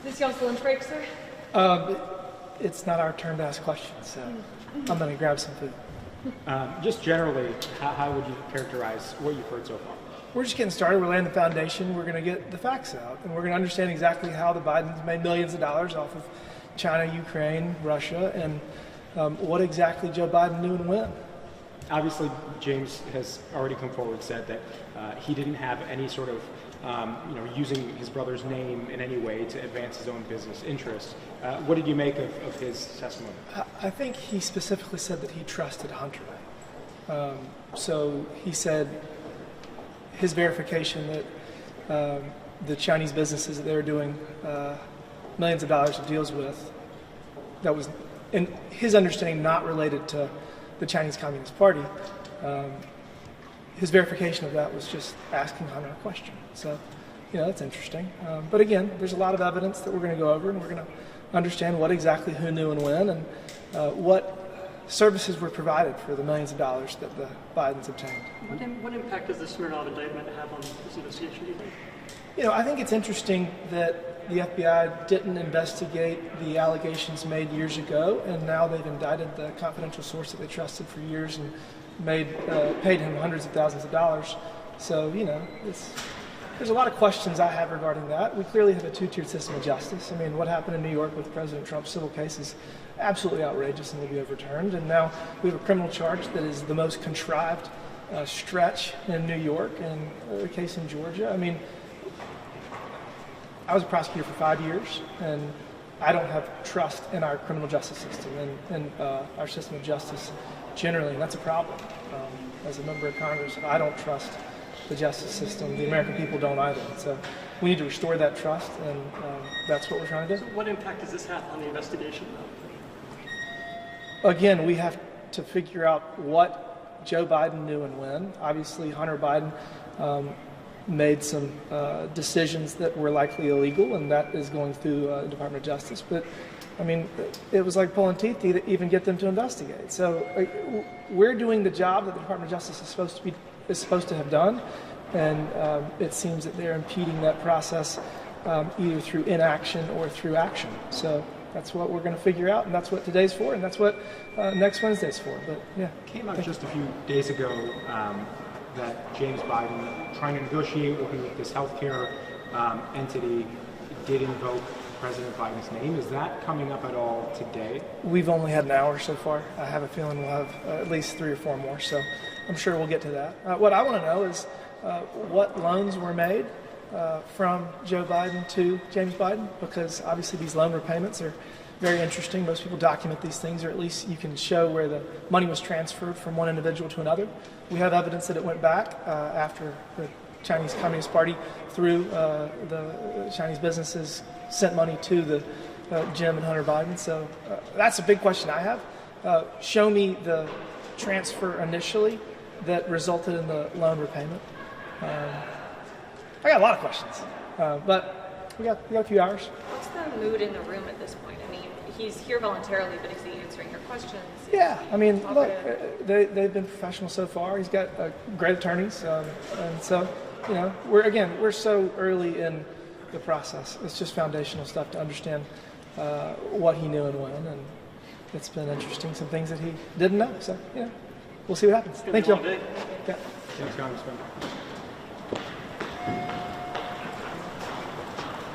This y'all's lunch break, sir? It's not our turn to ask questions, so I'm going to grab some food. Just generally, how would you characterize what you've heard so far? We're just getting started. We're laying the foundation. We're going to get the facts out, and we're going to understand exactly how the Bidens made millions of dollars off of China, Ukraine, Russia, and what exactly Joe Biden knew and when. Obviously, James has already come forward and said that he didn't have any sort of, using his brother's name in any way to advance his own business interests. What did you make of his testimony? I think he specifically said that he trusted Hunter. So he said his verification that the Chinese businesses that they were doing millions of dollars of deals with, that was, in his understanding, not related to the Chinese Communist Party. His verification of that was just asking Hunter a question. So, that's interesting. But again, there's a lot of evidence that we're going to go over, and we're going to understand what exactly who knew and when, and what services were provided for the millions of dollars that the Bidens obtained. What impact does the Smirnov indictment have on this investigation, do you think? I think it's interesting that the FBI didn't investigate the allegations made years ago, and now they've indicted the confidential source that they trusted for years and paid him hundreds of thousands of dollars. So, there's a lot of questions I have regarding that. We clearly have a two-tiered system of justice. I mean, what happened in New York with President Trump's civil case is absolutely outrageous and will be overturned. And now we have a criminal charge that is the most contrived stretch in New York and a case in Georgia. I mean, I was a prosecutor for 5 years, and I don't have trust in our criminal justice system and our system of justice generally, and that's a problem. As a member of Congress, I don't trust the justice system. The American people don't either. So we need to restore that trust, and that's what we're trying to do. So what impact does this have on the investigation? Again, we have to figure out what Joe Biden knew and when. Obviously, Hunter Biden made some decisions that were likely illegal, and that is going through the Department of Justice. But, I mean, it was like pulling teeth to even get them to investigate. So we're doing the job that the Department of Justice is supposed to have done, and it seems that they're impeding that process either through inaction or through action. So that's what we're going to figure out, and that's what today's for, and that's what next Wednesday's for. But yeah, Came out just a few days ago that James Biden, trying to negotiate with this healthcare entity, did invoke President Biden's name. Is that coming up at all today? We've only had an hour so far. I have a feeling we'll have at least 3 or 4 more, so I'm sure we'll get to that. What I want to know is what loans were made from Joe Biden to James Biden, because obviously these loan repayments are very interesting. Most people document these things, or at least you can show where the money was transferred from one individual to another. We have evidence that it went back after the Chinese Communist Party, through the Chinese businesses, sent money to the Jim and Hunter Biden. So that's a big question I have. Show me the transfer initially that resulted in the loan repayment. I got a lot of questions, but we got a few hours. What's the mood in the room at this point? I mean, he's here voluntarily, but is he answering your questions? Yeah, I mean, look, they've been professional so far. He's got great attorneys, and so, we're so early in the process. It's just foundational stuff to understand what he knew and when, and it's been interesting, some things that he didn't know. So, we'll see what happens. Thank you all. Day. Yeah. Thanks, Congressman.